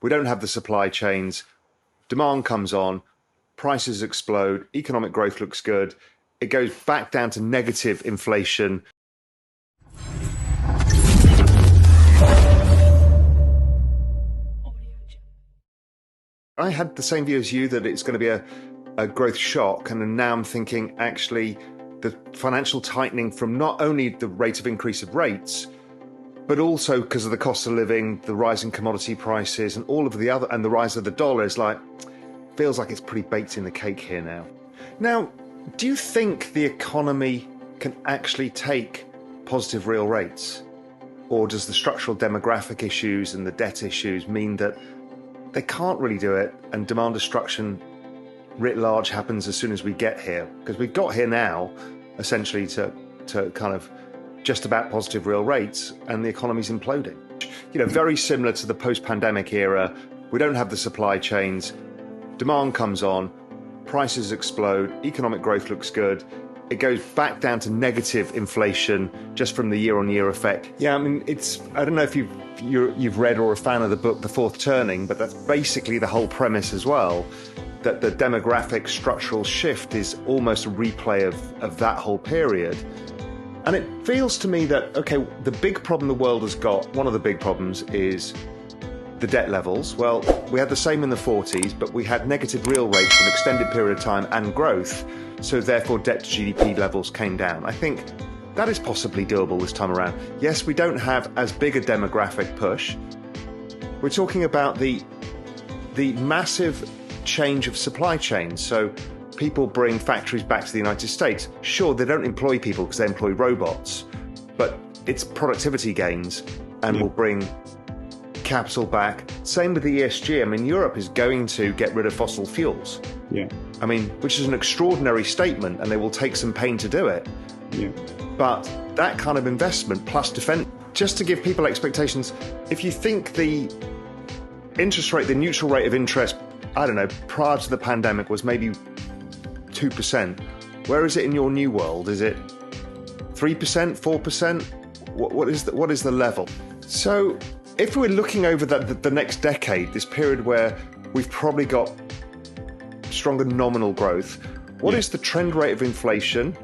We don't have the supply chains. Demand comes on, prices explode, economic growth looks good. It goes back down to negative inflation. I had the same view as you that it's going to be a growth shock, and now I'm thinking actually the financial tightening from not only the rate of increase of rates, but also because of the cost of living, the rise in commodity prices, and all of the other, and the rise of the dollar is feels like it's pretty baked in the cake here now. Now, do you think the economy can actually take positive real rates? Or does the structural demographic issues and the debt issues mean that they can't really do it, and demand destruction writ large happens as soon as we get here? Because we've got here now, essentially, to kind of just about positive real rates, and the economy's imploding. You know, very similar to the post-pandemic era. We don't have the supply chains. Demand comes on, prices explode, economic growth looks good. It goes back down to negative inflation just from the year-on-year effect. Yeah, I mean, I don't know if you've read or are a fan of the book The Fourth Turning, but that's basically the whole premise as well, that the demographic structural shift is almost a replay of that whole period. And it feels to me that, okay, the big problem the world has got, one of the big problems is the debt levels. Well, we had the same in the 40s, but we had negative real rates for an extended period of time and growth. So therefore, debt to GDP levels came down. I think that is possibly doable this time around. Yes, we don't have as big a demographic push. We're talking about the massive change of supply chains. So people bring factories back to the United States. Sure, they don't employ people because they employ robots, but it's productivity gains and will bring capital back. Same with the ESG. I mean, Europe is going to get rid of fossil fuels. Yeah. I mean, which is an extraordinary statement, and they will take some pain to do it. Yeah. But that kind of investment plus defense, just to give people expectations, if you think the interest rate, the neutral rate of interest, I don't know, prior to the pandemic was maybe 2%. Where is it in your new world? Is it 3%, 4%? What is the level? So if we're looking over the next decade, this period where we've probably got stronger nominal growth, what is the trend rate of inflation,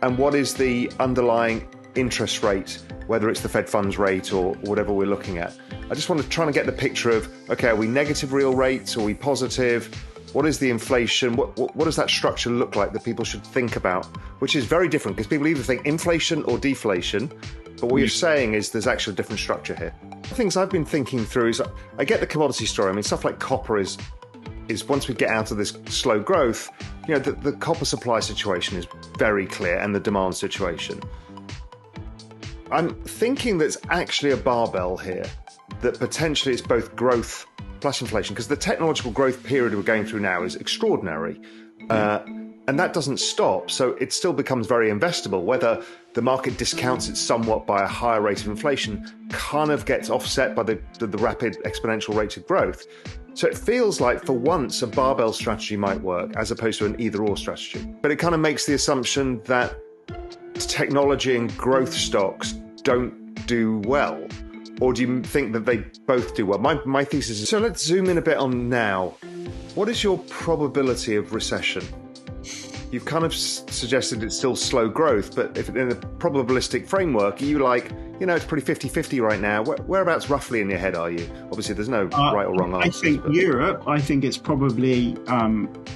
and what is the underlying interest rate, whether it's the Fed funds rate or whatever we're looking at? I just want to try and get the picture of, okay, are we negative real rates? Are we positive? What is the inflation? What does that structure look like that people should think about? Which is very different, because people either think inflation or deflation, but what you're saying is there's actually a different structure here. The things I've been thinking through is, I get the commodity story. I mean, stuff like copper is once we get out of this slow growth, you know, the copper supply situation is very clear, and the demand situation. I'm thinking there's actually a barbell here, that potentially it's both growth plus inflation, because the technological growth period we're going through now is extraordinary. And that doesn't stop, so it still becomes very investable. Whether the market discounts it somewhat by a higher rate of inflation kind of gets offset by the rapid exponential rate of growth. So it feels like, for once, a barbell strategy might work as opposed to an either-or strategy. But it kind of makes the assumption that technology and growth stocks don't do well. Or do you think that they both do well? My thesis is, so let's zoom in a bit on now. What is your probability of recession? You've kind of suggested it's still slow growth, but if in a probabilistic framework, are you like, you know, it's pretty 50-50 right now? Whereabouts roughly in your head are you? Obviously, there's no right or wrong answer. I think Europe, I think it's probably,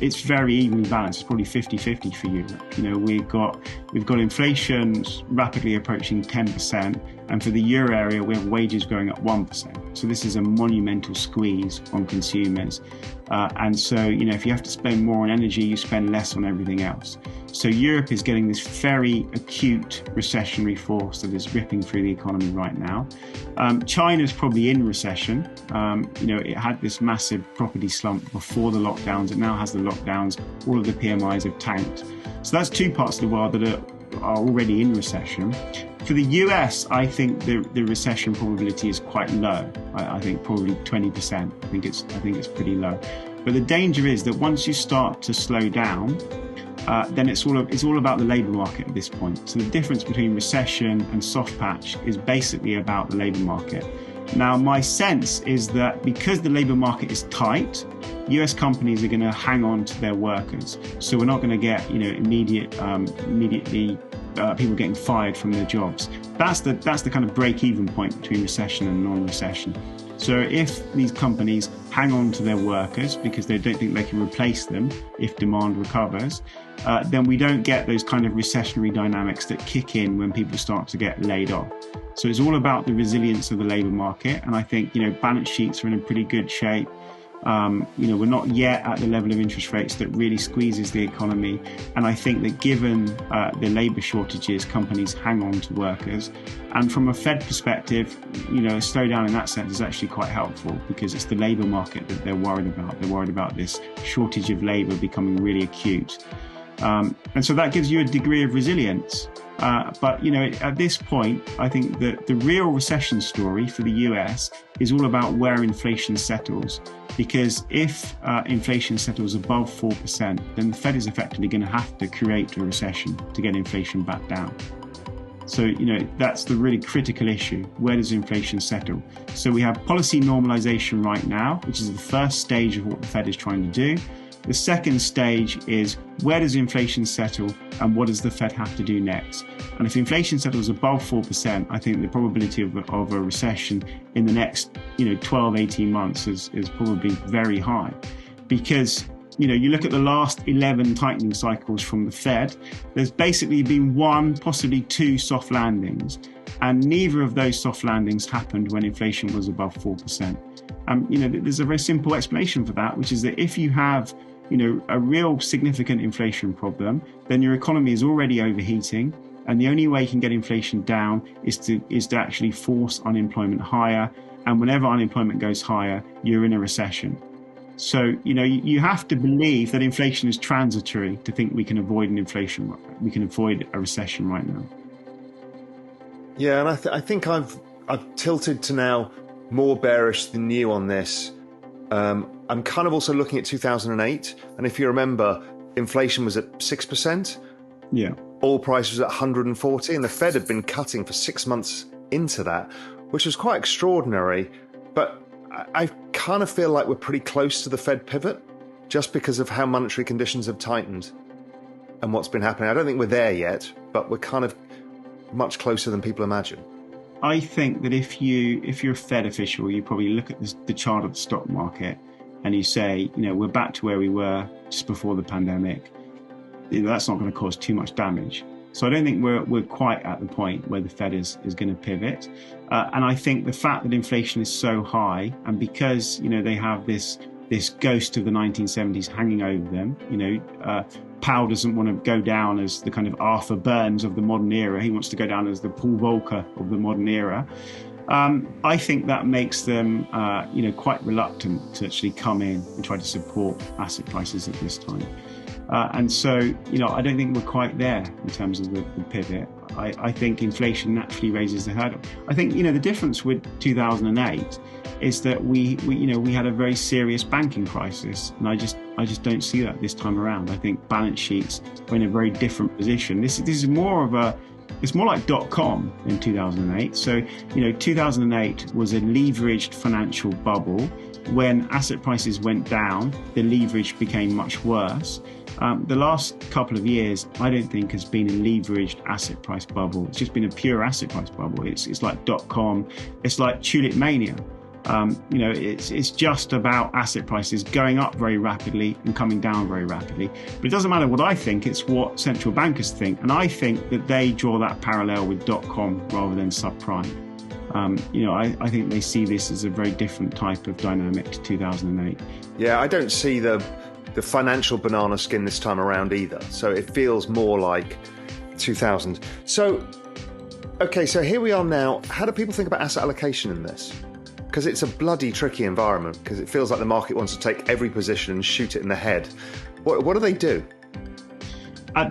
it's very evenly balanced. It's probably 50-50 for Europe. You know, we've got inflation rapidly approaching 10%. And for the euro area, we have wages going up 1%. So this is a monumental squeeze on consumers. And so, you know, if you have to spend more on energy, you spend less on everything else. So Europe is getting this very acute recessionary force that is ripping through the economy right now. China's probably in recession. You know, it had this massive property slump before the lockdowns. It now has the lockdowns. All of the PMIs have tanked. So that's two parts of the world that are already in recession. For the US, I think the recession probability is quite low. I think probably 20%. I think it's pretty low. But the danger is that once you start to slow down, then it's all about the labour market at this point. So the difference between recession and soft patch is basically about the labour market. Now, my sense is that because the labour market is tight, US companies are going to hang on to their workers. So we're not going to get, immediately people getting fired from their jobs. That's the kind of break-even point between recession and non-recession. So if these companies hang on to their workers because they don't think they can replace them if demand recovers, then we don't get those kind of recessionary dynamics that kick in when people start to get laid off. So it's all about the resilience of the labour market. And I think, balance sheets are in a pretty good shape. We're not yet at the level of interest rates that really squeezes the economy. And I think that given the labour shortages, companies hang on to workers. And from a Fed perspective, a slowdown in that sense is actually quite helpful because it's the labour market that they're worried about. They're worried about this shortage of labour becoming really acute. And so that gives you a degree of resilience. But at this point, I think that the real recession story for the US is all about where inflation settles. Because if inflation settles above 4%, then the Fed is effectively going to have to create a recession to get inflation back down. So, that's the really critical issue. Where does inflation settle? So we have policy normalization right now, which is the first stage of what the Fed is trying to do. The second stage is where does inflation settle and what does the Fed have to do next? And if inflation settles above 4%, I think the probability of a recession in the next 12, 18 months is probably very high. Because you look at the last 11 tightening cycles from the Fed, there's basically been one, possibly two soft landings. And neither of those soft landings happened when inflation was above 4%. There's a very simple explanation for that, which is that if you have a real significant inflation problem, then your economy is already overheating. And the only way you can get inflation down is to actually force unemployment higher. And whenever unemployment goes higher, you're in a recession. So, you have to believe that inflation is transitory to think we can avoid we can avoid a recession right now. Yeah, and I think I've tilted to now more bearish than you on this. I'm kind of also looking at 2008. And if you remember, inflation was at 6%. Yeah. Oil price was at 140, and the Fed had been cutting for 6 months into that, which was quite extraordinary. But I kind of feel like we're pretty close to the Fed pivot just because of how monetary conditions have tightened and what's been happening. I don't think we're there yet, but we're kind of much closer than people imagine. I think that if you're a Fed official, you probably look at the chart of the stock market and you say, we're back to where we were just before the pandemic. That's not going to cause too much damage. So I don't think we're quite at the point where the Fed is going to pivot. And I think the fact that inflation is so high, and because they have this ghost of the 1970s hanging over them, Powell doesn't want to go down as the kind of Arthur Burns of the modern era. He wants to go down as the Paul Volcker of the modern era. I think that makes them, quite reluctant to actually come in and try to support asset prices at this time. And so, I don't think we're quite there in terms of the pivot. I think inflation naturally raises the hurdle. I think, the difference with 2008 is that we had a very serious banking crisis, and I just don't see that this time around. I think balance sheets are in a very different position. This is more it's more like .com in 2008. So, 2008 was a leveraged financial bubble. When asset prices went down, the leverage became much worse. The last couple of years, I don't think has been a leveraged asset price bubble. It's just been a pure asset price bubble. It's like .com. It's like tulip mania. It's just about asset prices going up very rapidly and coming down very rapidly. But it doesn't matter what I think, it's what central bankers think. And I think that they draw that parallel with .com rather than subprime. I think they see this as a very different type of dynamic to 2008. Yeah, I don't see the financial banana skin this time around either. So it feels more like 2000. So here we are now. How do people think about asset allocation in this? Because it's a bloody tricky environment, because it feels like the market wants to take every position and shoot it in the head. What do they do?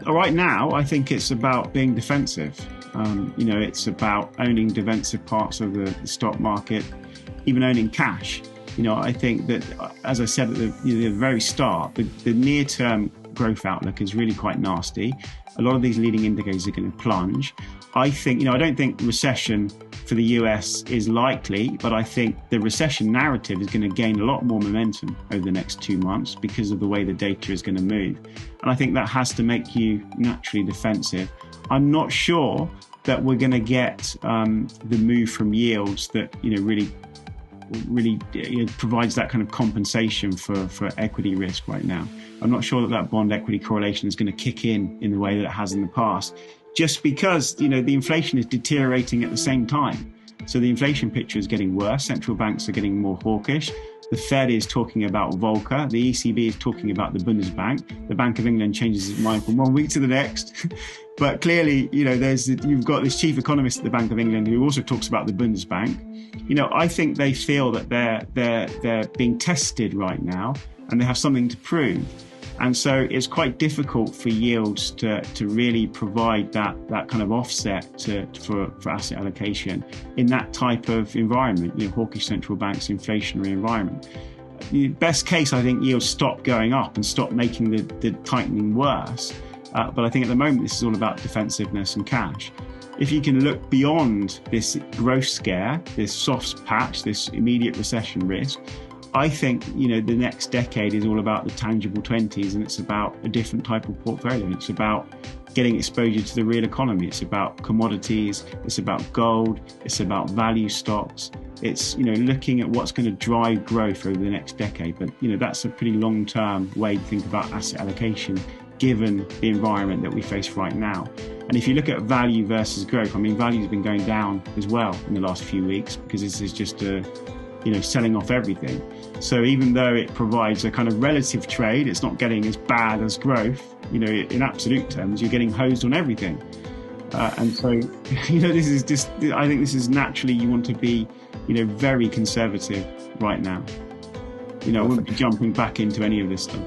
Right now, I think it's about being defensive. It's about owning defensive parts of the stock market, even owning cash. I think that, as I said at the very start, the near-term growth outlook is really quite nasty. A lot of these leading indicators are going to plunge. I think, I don't think recession for the US is likely, but I think the recession narrative is going to gain a lot more momentum over the next 2 months because of the way the data is going to move. And I think that has to make you naturally defensive. I'm not sure that we're going to get the move from yields that, really provides that kind of compensation for equity risk right now. I'm not sure that bond equity correlation is going to kick in the way that it has in the past, just because, the inflation is deteriorating at the same time. So the inflation picture is getting worse. Central banks are getting more hawkish. The Fed is talking about Volcker. The ECB is talking about the Bundesbank. The Bank of England changes its mind from 1 week to the next. But clearly, you've got this chief economist at the Bank of England who also talks about the Bundesbank. I think they feel that they're being tested right now and they have something to prove. And so it's quite difficult for yields to really provide that kind of offset for asset allocation in that type of environment, hawkish central banks, inflationary environment. The best case, I think, yields stop going up and stop making the tightening worse. But I think at the moment, this is all about defensiveness and cash. If you can look beyond this growth scare, this soft patch, this immediate recession risk, I think, the next decade is all about the tangible 20s, and it's about a different type of portfolio. It's about getting exposure to the real economy. It's about commodities. It's about gold. It's about value stocks. It's, looking at what's going to drive growth over the next decade. But, that's a pretty long-term way to think about asset allocation, given the environment that we face right now. And if you look at value versus growth, value has been going down as well in the last few weeks because this is just selling off everything. So even though it provides a kind of relative trade, it's not getting as bad as growth. In absolute terms, you're getting hosed on everything. And so, this is just, I think this is naturally, you want to be, very conservative right now. I wouldn't be jumping back into any of this stuff.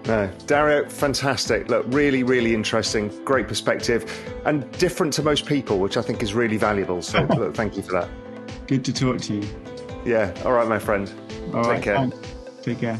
No, Dario, fantastic. Look, really, really interesting, great perspective and different to most people, which I think is really valuable. So look, thank you for that. Good to talk to you. Yeah. All right, my friend. All Take right, care. Take care.